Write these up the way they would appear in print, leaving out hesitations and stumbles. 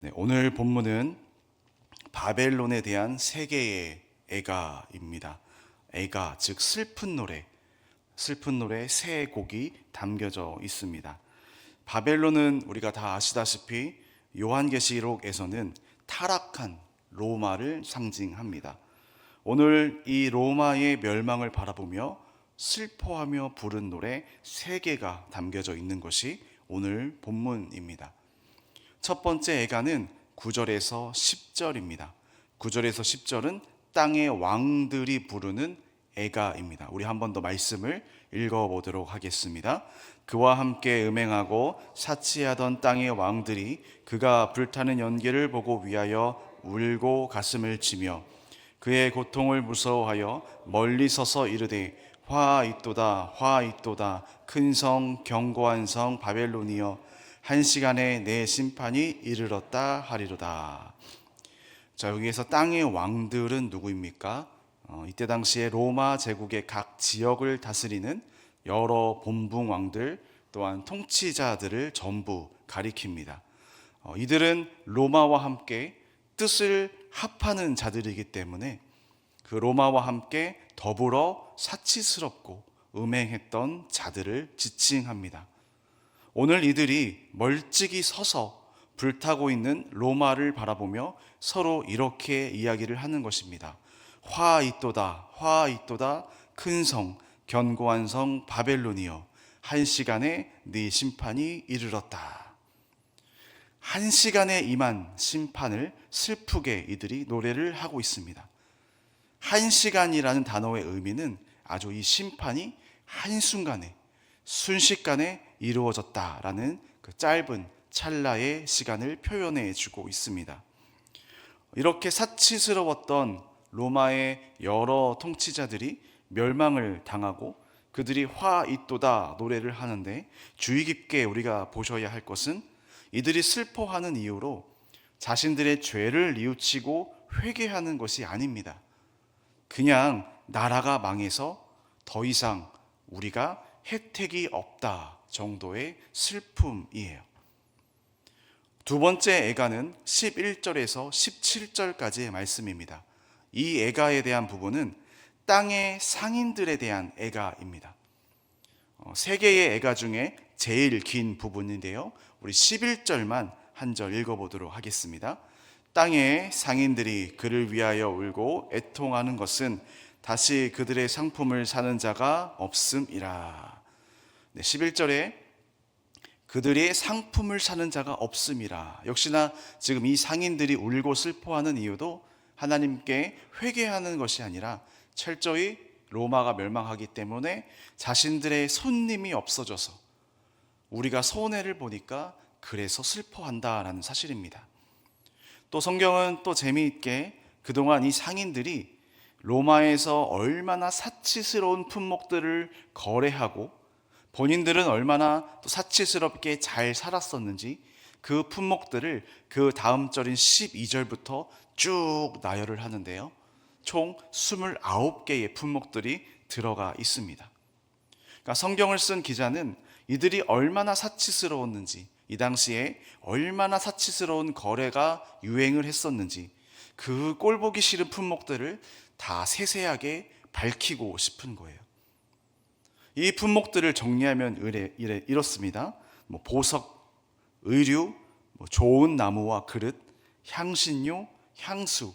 네, 오늘 본문은 바벨론에 대한 세 개의 애가입니다. 애가, 즉 슬픈 노래 세 곡이 담겨져 있습니다. 바벨론은 우리가 다 아시다시피 요한계시록에서는 타락한 로마를 상징합니다. 오늘 이 로마의 멸망을 바라보며 슬퍼하며 부른 노래 세 개가 담겨져 있는 것이 오늘 본문입니다. 첫 번째 애가는 9절에서 10절입니다. 9절에서 10절은 땅의 왕들이 부르는 애가입니다. 우리 한 번 더 말씀을 읽어보도록 하겠습니다. 그와 함께 음행하고 사치하던 땅의 왕들이 그가 불타는 연기를 보고 위하여 울고 가슴을 치며 그의 고통을 무서워하여 멀리 서서 이르되 화 있도다 화 있도다 큰 성 견고한 성 바벨론이여 한 시간에 내 심판이 이르렀다 하리로다. 자, 여기에서 땅의 왕들은 누구입니까? 이때 당시에 로마 제국의 각 지역을 다스리는 여러 본붕 왕들 또한 통치자들을 전부 가리킵니다. 이들은 로마와 함께 뜻을 합하는 자들이기 때문에 그 로마와 함께 더불어 사치스럽고 음행했던 자들을 지칭합니다. 오늘 이들이 멀찍이 서서 불타고 있는 로마를 바라보며 서로 이렇게 이야기를 하는 것입니다. 화 있도다 큰 성 견고한 성 바벨론이여 한 시간에 네 심판이 이르렀다. 한 시간에 임한 심판을 슬프게 이들이 노래를 하고 있습니다. 한 시간이라는 단어의 의미는 아주 이 심판이 한순간에 순식간에 이루어졌다라는 그 짧은 찰나의 시간을 표현해 주고 있습니다. 이렇게 사치스러웠던 로마의 여러 통치자들이 멸망을 당하고 그들이 화 있도다 노래를 하는데 주의 깊게 우리가 보셔야 할 것은 이들이 슬퍼하는 이유로 자신들의 죄를 뉘우치고 회개하는 것이 아닙니다. 그냥 나라가 망해서 더 이상 우리가 혜택이 없다 정도의 슬픔이에요. 두 번째 애가는 11절에서 17절까지의 말씀입니다. 이 애가에 대한 부분은 땅의 상인들에 대한 애가입니다. 세 개의 애가 중에 제일 긴 부분인데요. 우리 11절만 한 절 읽어보도록 하겠습니다. 땅의 상인들이 그를 위하여 울고 애통하는 것은 다시 그들의 상품을 사는 자가 없음이라. 11절에 그들의 상품을 사는 자가 없음이라. 역시나 지금 이 상인들이 울고 슬퍼하는 이유도 하나님께 회개하는 것이 아니라 철저히 로마가 멸망하기 때문에 자신들의 손님이 없어져서 우리가 손해를 보니까 그래서 슬퍼한다라는 사실입니다. 또 성경은 또 재미있게 그동안 이 상인들이 로마에서 얼마나 사치스러운 품목들을 거래하고 본인들은 얼마나 또 사치스럽게 잘 살았었는지 그 품목들을 그 다음 절인 12절부터 쭉 나열을 하는데요. 총 29개의 품목들이 들어가 있습니다. 그러니까 성경을 쓴 기자는 이들이 얼마나 사치스러웠는지, 이 당시에 얼마나 사치스러운 거래가 유행을 했었는지 그 꼴보기 싫은 품목들을 다 세세하게 밝히고 싶은 거예요. 이 품목들을 정리하면 이렇습니다. 보석, 의류, 좋은 나무와 그릇, 향신료, 향수,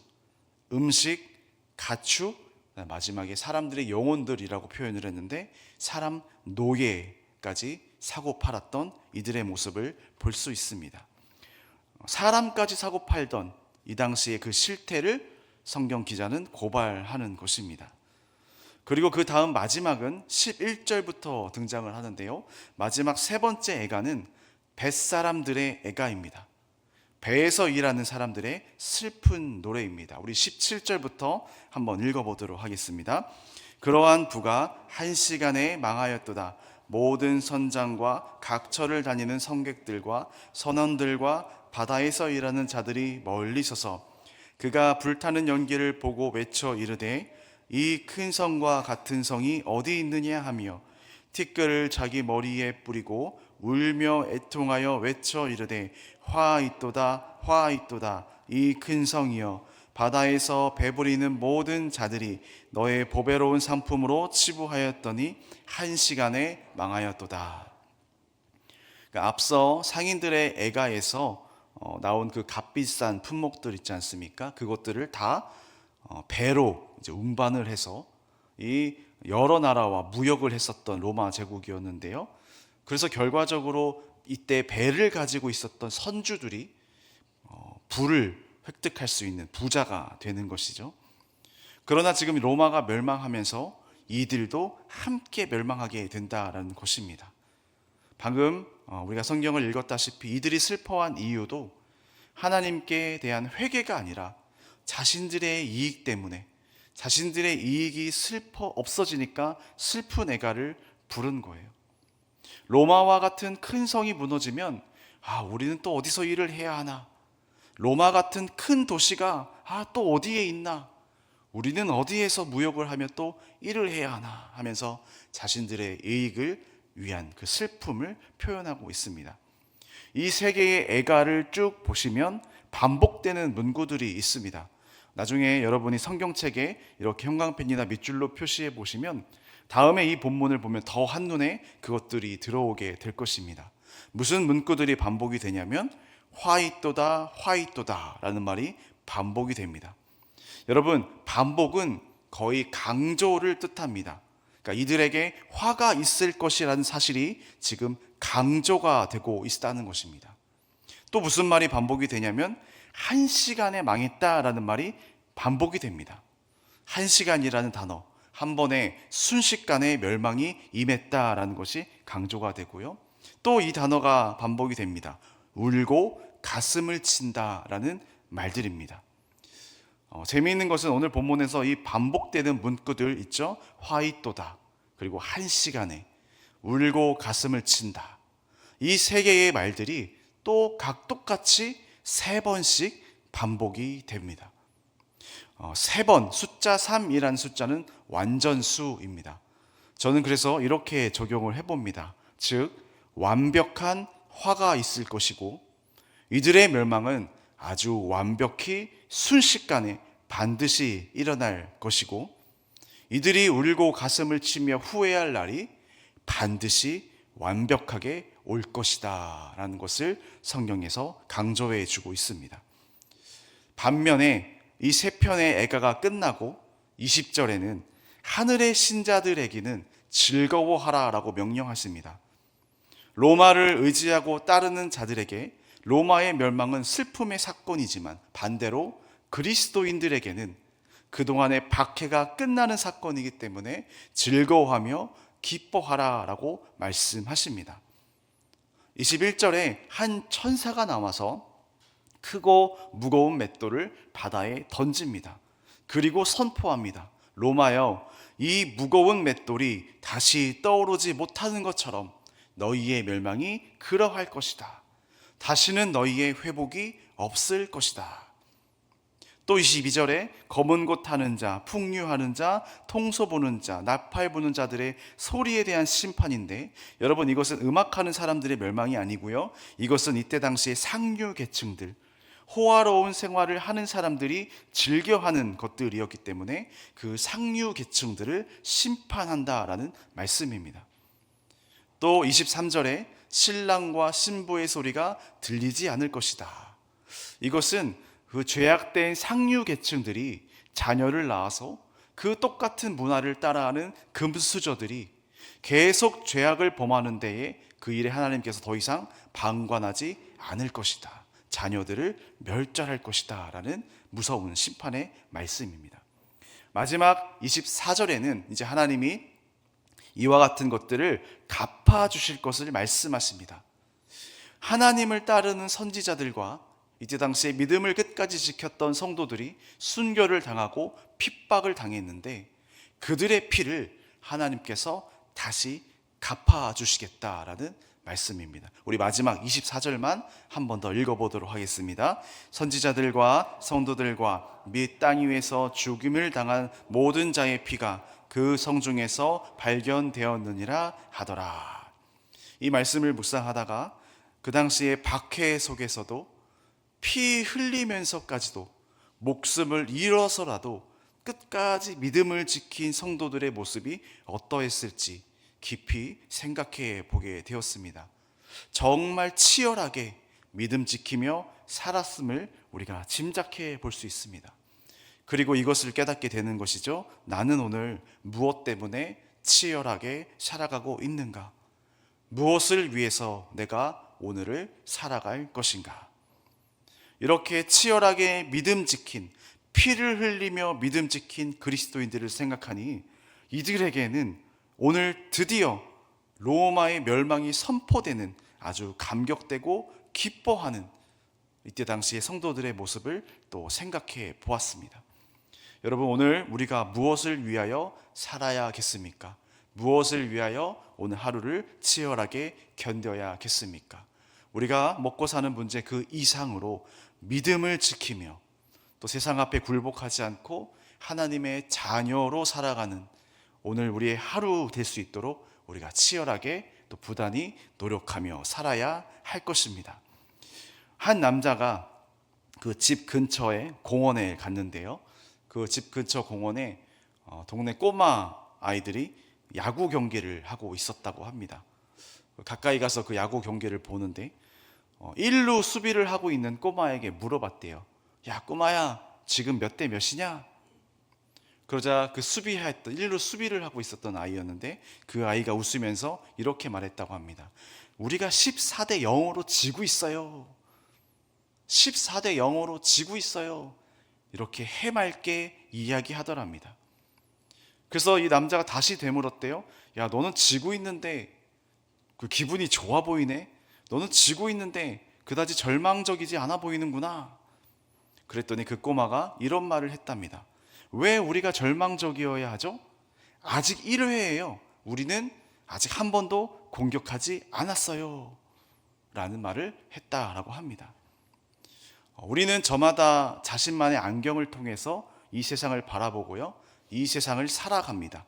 음식, 가축, 마지막에 사람들의 영혼들이라고 표현을 했는데 사람 노예까지 사고 팔았던 이들의 모습을 볼 수 있습니다. 사람까지 사고 팔던 이 당시의 그 실태를 성경 기자는 고발하는 것입니다. 그리고 그 다음 마지막은 11절부터 등장을 하는데요. 마지막 세 번째 애가는 뱃사람들의 애가입니다. 배에서 일하는 사람들의 슬픈 노래입니다. 우리 17절부터 한번 읽어보도록 하겠습니다. 그러한 부가 한 시간에 망하였도다. 모든 선장과 각처를 다니는 성객들과 선원들과 바다에서 일하는 자들이 멀리 서서 그가 불타는 연기를 보고 외쳐 이르되 이 큰 성과 같은 성이 어디 있느냐 하며 티끌을 자기 머리에 뿌리고 울며 애통하여 외쳐 이르되 화있도다 화있도다 이 큰 성이여 바다에서 배부리는 모든 자들이 너의 보배로운 상품으로 치부하였더니 한 시간에 망하였도다. 그러니까 앞서 상인들의 애가에서 나온 그 값비싼 품목들 있지 않습니까? 그것들을 다 배로 이제 운반을 해서 이 여러 나라와 무역을 했었던 로마 제국이었는데요. 그래서 결과적으로 이때 배를 가지고 있었던 선주들이 부를 획득할 수 있는 부자가 되는 것이죠. 그러나 지금 로마가 멸망하면서 이들도 함께 멸망하게 된다라는 것입니다. 방금 우리가 성경을 읽었다시피 이들이 슬퍼한 이유도 하나님께 대한 회개가 아니라 자신들의 이익 때문에, 자신들의 이익이 없어지니까 슬픈 애가를 부른 거예요. 로마와 같은 큰 성이 무너지면 우리는 또 어디서 일을 해야 하나? 로마 같은 큰 도시가 또 어디에 있나? 우리는 어디에서 무역을 하며 또 일을 해야 하나? 하면서 자신들의 이익을 위한 그 슬픔을 표현하고 있습니다. 이 세 개의 애가를 쭉 보시면 반복되는 문구들이 있습니다. 나중에 여러분이 성경책에 이렇게 형광펜이나 밑줄로 표시해 보시면 다음에 이 본문을 보면 더 한눈에 그것들이 들어오게 될 것입니다. 무슨 문구들이 반복이 되냐면 화있도다 화있도다 라는 말이 반복이 됩니다. 여러분, 반복은 거의 강조를 뜻합니다. 그러니까 이들에게 화가 있을 것이라는 사실이 지금 강조가 되고 있다는 것입니다. 또 무슨 말이 반복이 되냐면 한 시간에 망했다라는 말이 반복이 됩니다. 한 시간이라는 단어, 한 번에 순식간에 멸망이 임했다라는 것이 강조가 되고요. 또 이 단어가 반복이 됩니다. 울고 가슴을 친다라는 말들입니다. 재미있는 것은 오늘 본문에서 이 반복되는 문구들 있죠. 화있도다, 그리고 한 시간에, 울고 가슴을 친다. 이 세 개의 말들이 또 각 똑같이 세 번씩 반복이 됩니다. 세 번, 숫자 3이라는 숫자는 완전수입니다. 저는 그래서 이렇게 적용을 해봅니다. 즉, 완벽한 화가 있을 것이고 이들의 멸망은 아주 완벽히 순식간에 반드시 일어날 것이고 이들이 울고 가슴을 치며 후회할 날이 반드시 완벽하게 올 것이다 라는 것을 성경에서 강조해 주고 있습니다. 반면에 이 세 편의 애가가 끝나고 20절에는 하늘의 신자들에게는 즐거워하라 라고 명령하십니다. 로마를 의지하고 따르는 자들에게 로마의 멸망은 슬픔의 사건이지만 반대로 그리스도인들에게는 그동안의 박해가 끝나는 사건이기 때문에 즐거워하며 기뻐하라 라고 말씀하십니다. 21절에 한 천사가 나와서 크고 무거운 맷돌을 바다에 던집니다. 그리고 선포합니다. 로마여, 이 무거운 맷돌이 다시 떠오르지 못하는 것처럼 너희의 멸망이 그러할 것이다. 다시는 너희의 회복이 없을 것이다. 또 22절에 검은 곳 타는 자, 풍류하는 자, 통소 보는 자, 나팔 부는 자들의 소리에 대한 심판인데, 여러분, 이것은 음악하는 사람들의 멸망이 아니고요, 이것은 이때 당시의 상류 계층들, 호화로운 생활을 하는 사람들이 즐겨하는 것들이었기 때문에 그 상류 계층들을 심판한다라는 말씀입니다. 또 23절에 신랑과 신부의 소리가 들리지 않을 것이다. 이것은 그 죄악된 상류 계층들이 자녀를 낳아서 그 똑같은 문화를 따라하는 금수저들이 계속 죄악을 범하는 데에 그 일에 하나님께서 더 이상 방관하지 않을 것이다. 자녀들을 멸절할 것이다 라는 무서운 심판의 말씀입니다. 마지막 24절에는 이제 하나님이 이와 같은 것들을 갚아주실 것을 말씀하십니다. 하나님을 따르는 선지자들과 이때 당시에 믿음을 끝까지 지켰던 성도들이 순교를 당하고 핍박을 당했는데 그들의 피를 하나님께서 다시 갚아주시겠다라는 말씀입니다. 우리 마지막 24절만 한 번 더 읽어보도록 하겠습니다. 선지자들과 성도들과 및 땅 위에서 죽임을 당한 모든 자의 피가 그 성중에서 발견되었느니라 하더라. 이 말씀을 묵상하다가 그 당시에 박해 속에서도 피 흘리면서까지도 목숨을 잃어서라도 끝까지 믿음을 지킨 성도들의 모습이 어떠했을지 깊이 생각해 보게 되었습니다. 정말 치열하게 믿음 지키며 살았음을 우리가 짐작해 볼 수 있습니다. 그리고 이것을 깨닫게 되는 것이죠. 나는 오늘 무엇 때문에 치열하게 살아가고 있는가? 무엇을 위해서 내가 오늘을 살아갈 것인가? 이렇게 치열하게 믿음 지킨, 피를 흘리며 믿음 지킨 그리스도인들을 생각하니 이들에게는 오늘 드디어 로마의 멸망이 선포되는 아주 감격되고 기뻐하는 이때 당시의 성도들의 모습을 또 생각해 보았습니다. 여러분, 오늘 우리가 무엇을 위하여 살아야겠습니까? 무엇을 위하여 오늘 하루를 치열하게 견뎌야겠습니까? 우리가 먹고 사는 문제 그 이상으로 믿음을 지키며 또 세상 앞에 굴복하지 않고 하나님의 자녀로 살아가는 오늘 우리의 하루 될 수 있도록 우리가 치열하게 또 부단히 노력하며 살아야 할 것입니다. 한 남자가 그 집 근처에 공원에 갔는데요. 그 집 근처 공원에 동네 꼬마 아이들이 야구 경기를 하고 있었다고 합니다. 가까이 가서 그 야구 경기를 보는데 1루 수비를 하고 있는 꼬마에게 물어봤대요. 야, 꼬마야, 지금 몇 대 몇이냐? 그러자 그 1루 수비를 하고 있었던 아이였는데 그 아이가 웃으면서 이렇게 말했다고 합니다. 우리가 14대 0으로 지고 있어요. 14대 0으로 지고 있어요. 이렇게 해맑게 이야기하더랍니다. 그래서 이 남자가 다시 되물었대요. 야, 너는 지고 있는데 그 기분이 좋아 보이네. 너는 지고 있는데 그다지 절망적이지 않아 보이는구나. 그랬더니 그 꼬마가 이런 말을 했답니다. 왜 우리가 절망적이어야 하죠? 아직 1회예요. 우리는 아직 한 번도 공격하지 않았어요. 라는 말을 했다라고 합니다. 우리는 저마다 자신만의 안경을 통해서 이 세상을 바라보고요. 이 세상을 살아갑니다.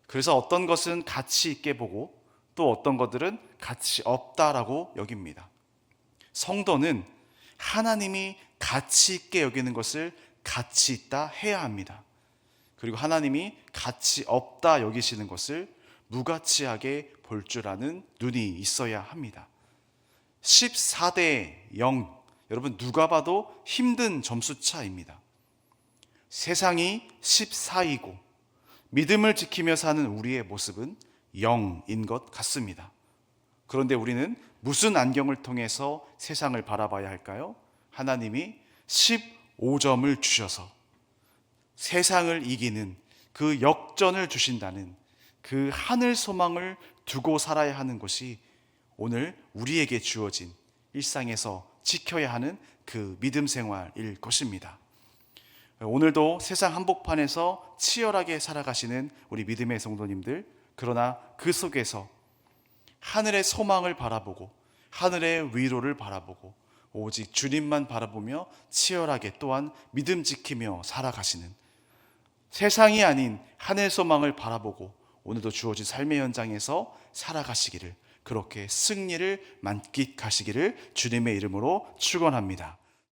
그래서 어떤 것은 가치 있게 보고 또 어떤 것들은 가치 없다라고 여깁니다. 성도는 하나님이 가치 있게 여기는 것을 가치 있다 해야 합니다. 그리고 하나님이 가치 없다 여기시는 것을 무가치하게 볼 줄 아는 눈이 있어야 합니다. 14대 0, 여러분 누가 봐도 힘든 점수차입니다. 세상이 14이고 믿음을 지키며 사는 우리의 모습은 0인 것 같습니다. 그런데 우리는 무슨 안경을 통해서 세상을 바라봐야 할까요? 하나님이 15점을 주셔서 세상을 이기는 그 역전을 주신다는 그 하늘 소망을 두고 살아야 하는 것이 오늘 우리에게 주어진 일상에서 지켜야 하는 그 믿음 생활일 것입니다. 오늘도 세상 한복판에서 치열하게 살아가시는 우리 믿음의 성도님들, 그러나 그 속에서 하늘의 소망을 바라보고 하늘의 위로를 바라보고 오직 주님만 바라보며 치열하게 또한 믿음 지키며 살아가시는, 세상이 아닌 하늘 소망을 바라보고 오늘도 주어진 삶의 현장에서 살아가시기를, 그렇게 승리를 만끽하시기를 주님의 이름으로 축원합니다.